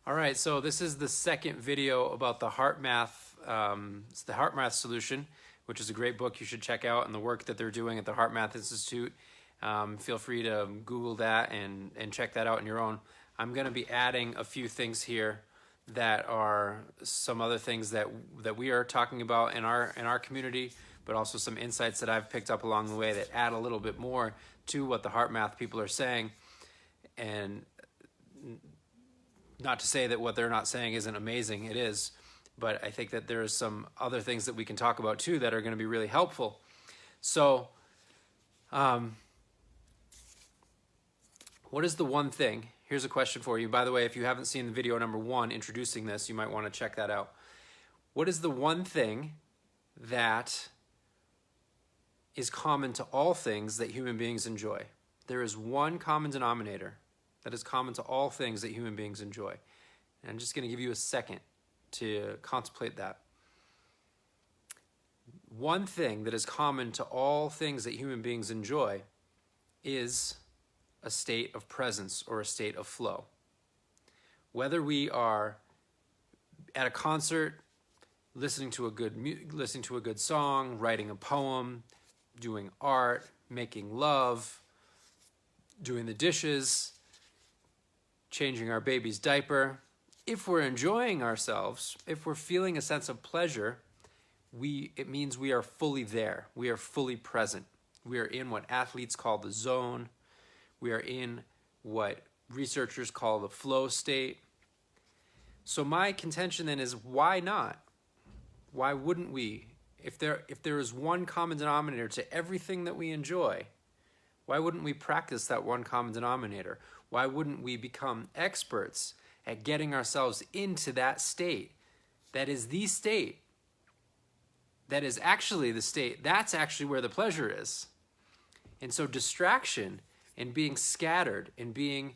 All right, so this is the second video about the HeartMath, it's the HeartMath solution, which is a great book you should check out, and the work that they're doing at the HeartMath Institute. Feel free to Google that and check that out on your own. I'm going to be adding a few things here that are some other things that we are talking about in our community, but also some insights that I've picked up along the way that add a little bit more to what the HeartMath people are saying. And not to say that what they're not saying isn't amazing, it is, but I think that there's some other things that we can talk about too that are going to be really helpful. So, what is the one thing? Here's a question for you. By the way, if you haven't seen the video number 1 introducing this, you might want to check that out. What is the one thing that is common to all things that human beings enjoy? There is one common denominator that is common to all things that human beings enjoy. And I'm just going to give you a second to contemplate that. One thing that is common to all things that human beings enjoy is a state of presence or a state of flow. Whether we are at a concert, listening to a good song, writing a poem, doing art, making love, doing the dishes, changing our baby's diaper, if we're enjoying ourselves, if we're feeling a sense of pleasure, it means we are fully there. We are fully present. We are in what athletes call the zone. We are in what researchers call the flow state. So my contention then is, why not? Why wouldn't we? If there is one common denominator to everything that we enjoy, why wouldn't we practice that one common denominator? Why wouldn't we become experts at getting ourselves into that state? That is the state. That is actually the state. That's actually where the pleasure is. And so distraction and being scattered and being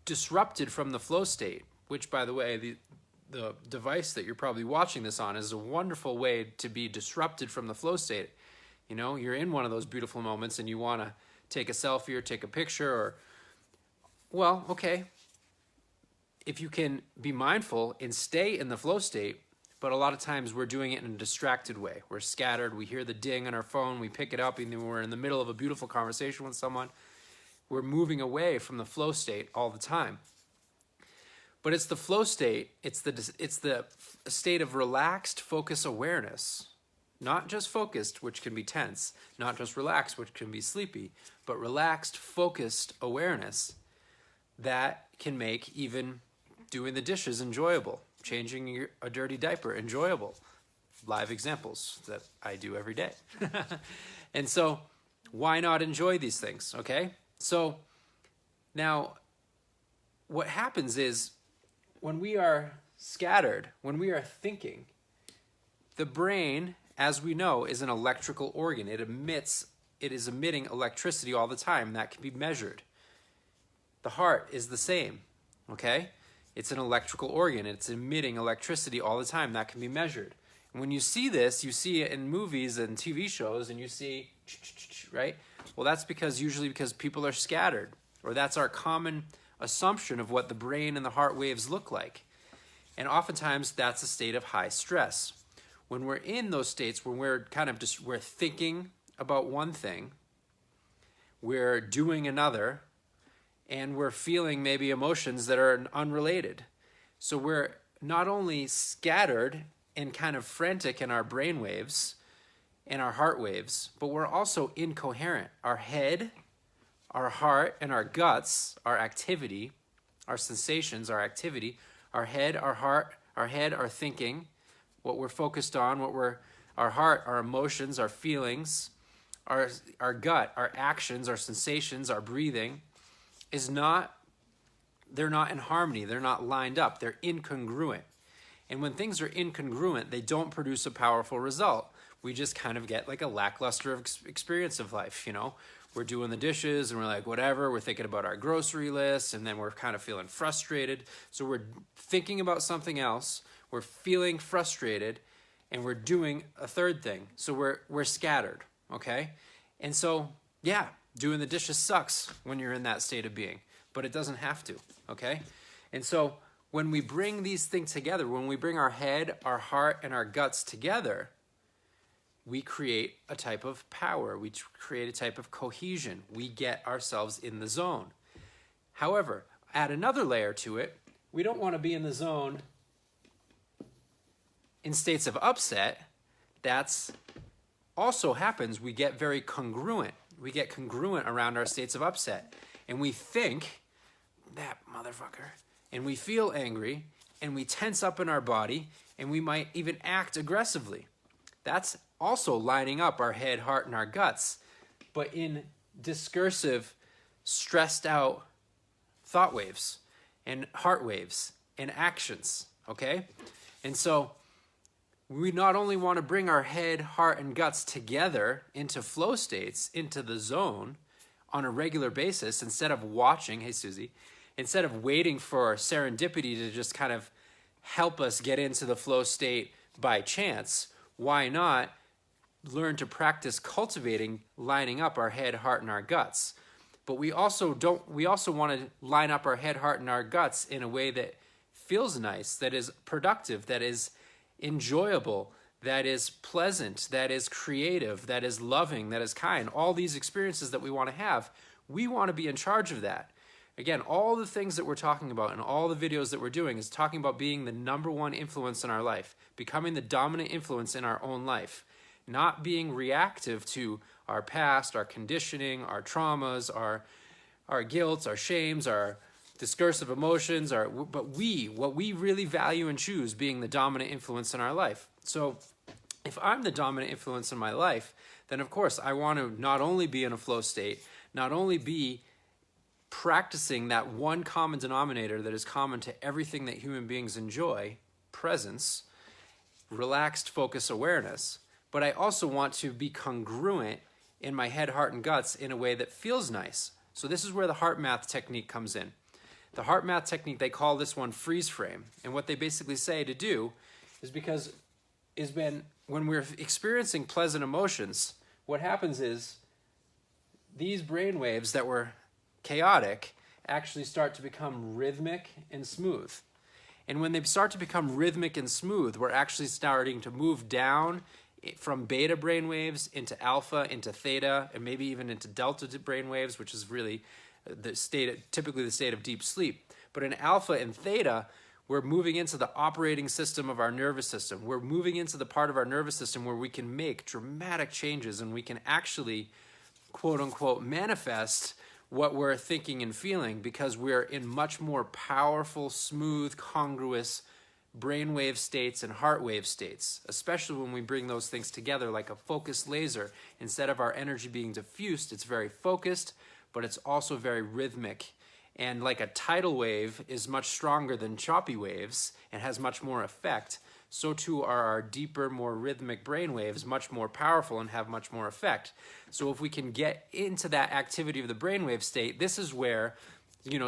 disrupted from the flow state, which, by the way, the device that you're probably watching this on is a wonderful way to be disrupted from the flow state. You know, you're in one of those beautiful moments and you want to take a selfie or take a picture or, well, okay, if you can be mindful and stay in the flow state, but a lot of times we're doing it in a distracted way. We're scattered, we hear the ding on our phone, we pick it up, and then we're in the middle of a beautiful conversation with someone. We're moving away from the flow state all the time. But it's the flow state, it's the state of relaxed focus awareness. Not just focused, which can be tense, not just relaxed, which can be sleepy, but relaxed, focused awareness that can make even doing the dishes enjoyable, changing a dirty diaper enjoyable. Live examples that I do every day. And so why not enjoy these things, okay? So now what happens is when we are scattered, when we are thinking, the brain, as we know, is an electrical organ. It is emitting electricity all the time. That can be measured. The heart is the same, okay? It's an electrical organ. It's emitting electricity all the time. That can be measured. And when you see this, you see it in movies and TV shows, and you see, right? Well, that's usually because people are scattered, or that's our common assumption of what the brain and the heart waves look like. And oftentimes, that's a state of high stress. When we're in those states, when we're we're thinking about one thing, we're doing another, and we're feeling maybe emotions that are unrelated. So we're not only scattered and kind of frantic in our brain waves and our heart waves, but we're also incoherent. Our head, our heart, and our guts, our activity, our sensations, our activity, our head, our heart, our head, our thinking, what we're focused on, our heart, our emotions, our feelings, our gut, our actions, our sensations, our breathing, they're not in harmony. They're not lined up. They're incongruent. And when things are incongruent, they don't produce a powerful result. We just kind of get like a lackluster experience of life, you know? We're doing the dishes and we're like, whatever, we're thinking about our grocery list, and then we're kind of feeling frustrated. So we're thinking about something else, we're feeling frustrated, and we're doing a third thing. So we're scattered, okay? And so, yeah, Doing the dishes sucks when you're in that state of being, but it doesn't have to, okay? And so when we bring these things together, when we bring our head, our heart, and our guts together, we create a type of power. We create a type of cohesion. We get ourselves in the zone. However, add another layer to it. We don't want to be in the zone in states of upset. That's also happens. We get very congruent. We get congruent around our states of upset. And we think, that motherfucker. And we feel angry, and we tense up in our body, and we might even act aggressively. That's also lining up our head, heart, and our guts, but in discursive, stressed out thought waves and heart waves and actions, okay? And so we not only want to bring our head, heart, and guts together into flow states, into the zone on a regular basis, instead of watching, hey Susie, instead of waiting for serendipity to just kind of help us get into the flow state by chance, why not learn to practice cultivating lining up our head, heart, and our guts? But we also want to line up our head, heart, and our guts in a way that feels nice, that is productive, that is enjoyable, that is pleasant, that is creative, that is loving, that is kind. All these experiences that we want to have, we want to be in charge of that. Again, all the things that we're talking about and all the videos that we're doing is talking about being the #1 influence in our life, becoming the dominant influence in our own life, not being reactive to our past, our conditioning, our traumas, our guilt, our shames, our discursive emotions, but what we really value and choose being the dominant influence in our life. So if I'm the dominant influence in my life, then of course I want to not only be in a flow state, not only be practicing that one common denominator that is common to everything that human beings enjoy, presence, relaxed focus awareness, but I also want to be congruent in my head, heart, and guts in a way that feels nice. So this is where the HeartMath technique comes in. The HeartMath technique, they call this one freeze frame. And what they basically say to do is when we're experiencing pleasant emotions, what happens is these brain waves that were chaotic actually start to become rhythmic and smooth. And when they start to become rhythmic and smooth, we're actually starting to move down from beta brain waves into alpha, into theta, and maybe even into delta brain waves, which is really typically the state of deep sleep. But in alpha and theta, we're moving into the operating system of our nervous system. We're moving into the part of our nervous system where we can make dramatic changes and we can actually, quote unquote, manifest what we're thinking and feeling, because we're in much more powerful, smooth, congruous brainwave states and heart wave states, especially when we bring those things together like a focused laser. Instead of our energy being diffused, it's very focused, but it's also very rhythmic. And like a tidal wave is much stronger than choppy waves and has much more effect, so too are our deeper, more rhythmic brain waves much more powerful and have much more effect. So if we can get into that activity of the brainwave state, this is where,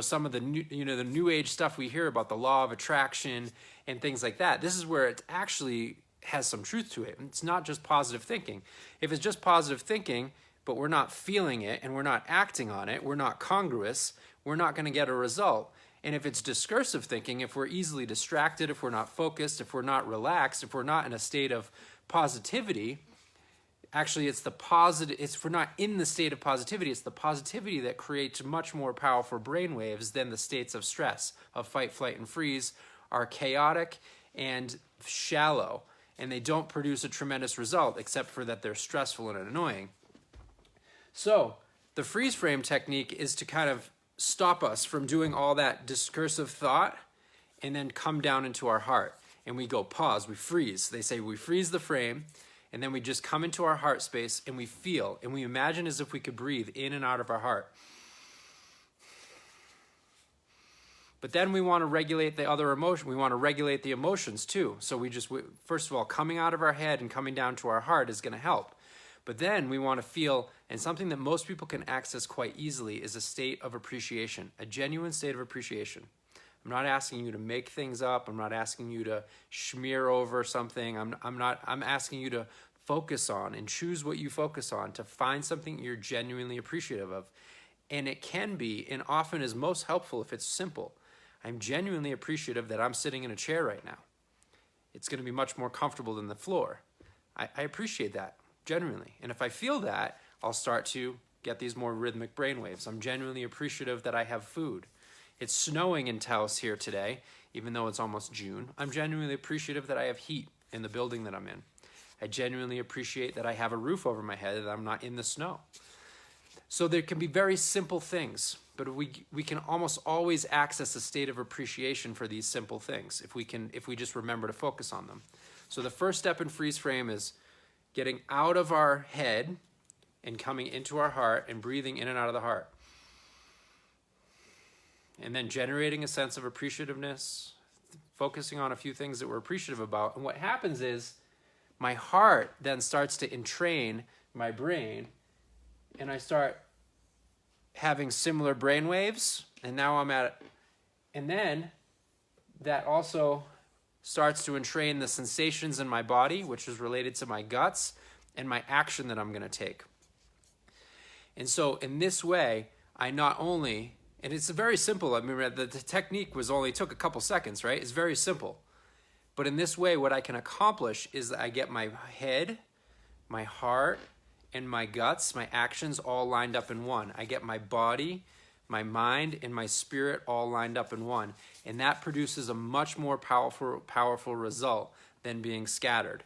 some of the new age stuff we hear about, the law of attraction and things like that, this is where it actually has some truth to it. It's not just positive thinking. If it's just positive thinking, but we're not feeling it and we're not acting on it, we're not congruous, we're not going to get a result. And if it's discursive thinking, if we're easily distracted, if we're not focused, if we're not relaxed, if we're not in a state of positivity, actually if we're not in the state of positivity, it's the positivity that creates much more powerful brain waves than the states of stress, of fight, flight, and freeze, are chaotic and shallow, and they don't produce a tremendous result except for that they're stressful and annoying. So the freeze frame technique is to kind of stop us from doing all that discursive thought and then come down into our heart. And we go pause, we freeze. They say we freeze the frame, and then we just come into our heart space and we feel, and we imagine as if we could breathe in and out of our heart. But then we want to regulate the other emotion. We want to regulate the emotions too. So first of all, coming out of our head and coming down to our heart is going to help. But then we want to feel, and something that most people can access quite easily is a state of appreciation, a genuine state of appreciation. I'm not asking you to make things up. I'm not asking you to smear over something. I'm asking you to focus on and choose what you focus on to find something you're genuinely appreciative of. And it can be, and often is most helpful if it's simple. I'm genuinely appreciative that I'm sitting in a chair right now. It's going to be much more comfortable than the floor. I appreciate that, genuinely. And if I feel that, I'll start to get these more rhythmic brainwaves. I'm genuinely appreciative that I have food. It's snowing in Taos here today, even though it's almost June. I'm genuinely appreciative that I have heat in the building that I'm in. I genuinely appreciate that I have a roof over my head, that I'm not in the snow. So there can be very simple things, but we can almost always access a state of appreciation for these simple things if we just remember to focus on them. So the first step in freeze frame is getting out of our head and coming into our heart and breathing in and out of the heart. And then generating a sense of appreciativeness, focusing on a few things that we're appreciative about. And what happens is my heart then starts to entrain my brain, and I start having similar brain waves, and now I'm at it. And then that also starts to entrain the sensations in my body, which is related to my guts and my action that I'm going to take. And so in this way, I not only, and it's very simple, I mean, the technique took a couple seconds, right? It's very simple. But in this way, what I can accomplish is that I get my head, my heart, and my guts, my actions all lined up in one. I get my body, my mind, and my spirit all lined up in one. And that produces a much more powerful result than being scattered.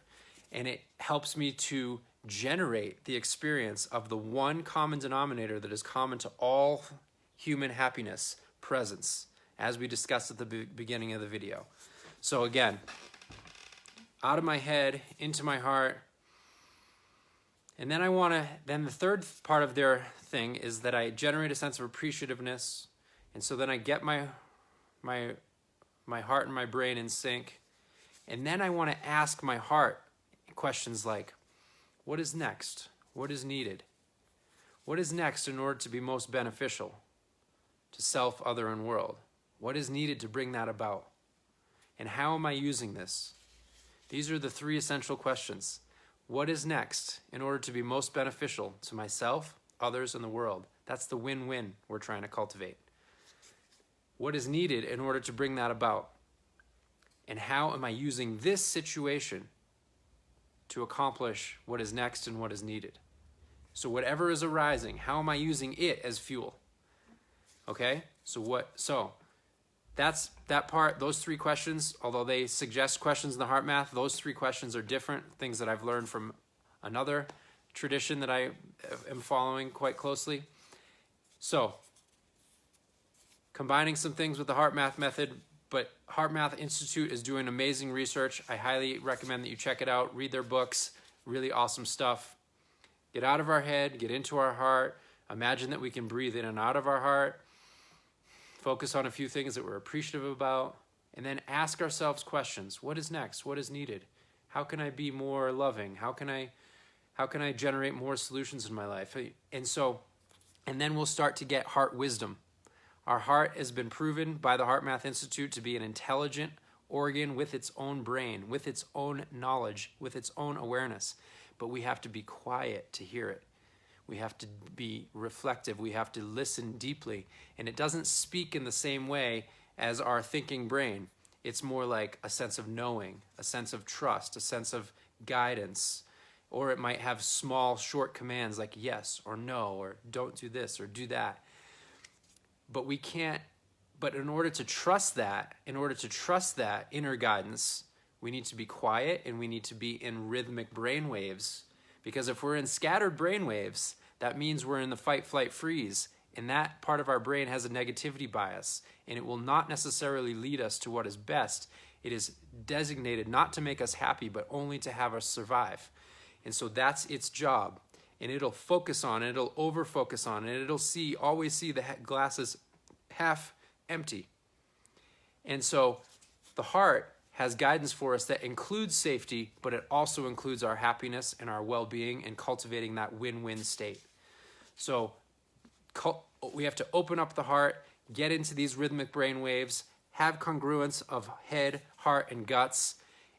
And it helps me to generate the experience of the one common denominator that is common to all human happiness, presence, as we discussed at the beginning of the video. So again, out of my head, into my heart. And then then the third part of their thing is that I generate a sense of appreciativeness. And so then I get my heart and my brain in sync. And then I want to ask my heart questions like, what is next? What is needed? What is next in order to be most beneficial to self, other, and world? What is needed to bring that about? And how am I using this? These are the three essential questions. What is next in order to be most beneficial to myself, others, and the world? That's the win-win we're trying to cultivate. What is needed in order to bring that about? And how am I using this situation to accomplish what is next and what is needed? So whatever is arising, how am I using it as fuel? Okay? So that's that part, those three questions, although they suggest questions in the HeartMath, those three questions are different, things that I've learned from another tradition that I am following quite closely. So, combining some things with the HeartMath method, but HeartMath Institute is doing amazing research. I highly recommend that you check it out, read their books, really awesome stuff. Get out of our head, get into our heart, imagine that we can breathe in and out of our heart, focus on a few things that we're appreciative about, and then ask ourselves questions. What is next? What is needed? How can I be more loving? How can I generate more solutions in my life? And then we'll start to get heart wisdom. Our heart has been proven by the HeartMath Institute to be an intelligent organ with its own brain, with its own knowledge, with its own awareness. But we have to be quiet to hear it. We have to be reflective. We have to listen deeply. And it doesn't speak in the same way as our thinking brain. It's more like a sense of knowing, a sense of trust, a sense of guidance. Or it might have small, short commands like yes or no, or don't do this or do that. But in order to trust that inner guidance, we need to be quiet and we need to be in rhythmic brain waves. Because if we're in scattered brain waves, that means we're in the fight, flight, freeze. And that part of our brain has a negativity bias. And it will not necessarily lead us to what is best. It is designated not to make us happy, but only to have us survive. And so that's its job. And it'll focus on, and it'll over-focus on, and it'll always see the glass is half empty. And so the heart has guidance for us that includes safety, but it also includes our happiness and our well-being and cultivating that win-win state. So we have to open up the heart, get into these rhythmic brain waves, have congruence of head, heart, and guts,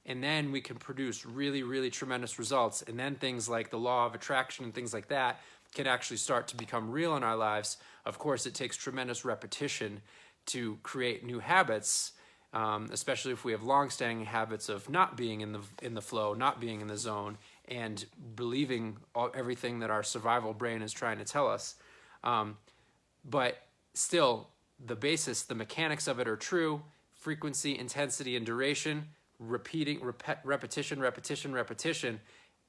and then we can produce really, really tremendous results. And then things like the law of attraction and things like that can actually start to become real in our lives. Of course, it takes tremendous repetition to create new habits, especially if we have long-standing habits of not being in the flow, not being in the zone, and believing everything that our survival brain is trying to tell us. But still, the basis, the mechanics of it are true. Frequency, intensity, and duration, repetition,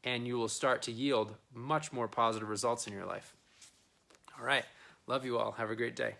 and you will start to yield much more positive results in your life. All right. Love you all. Have a great day.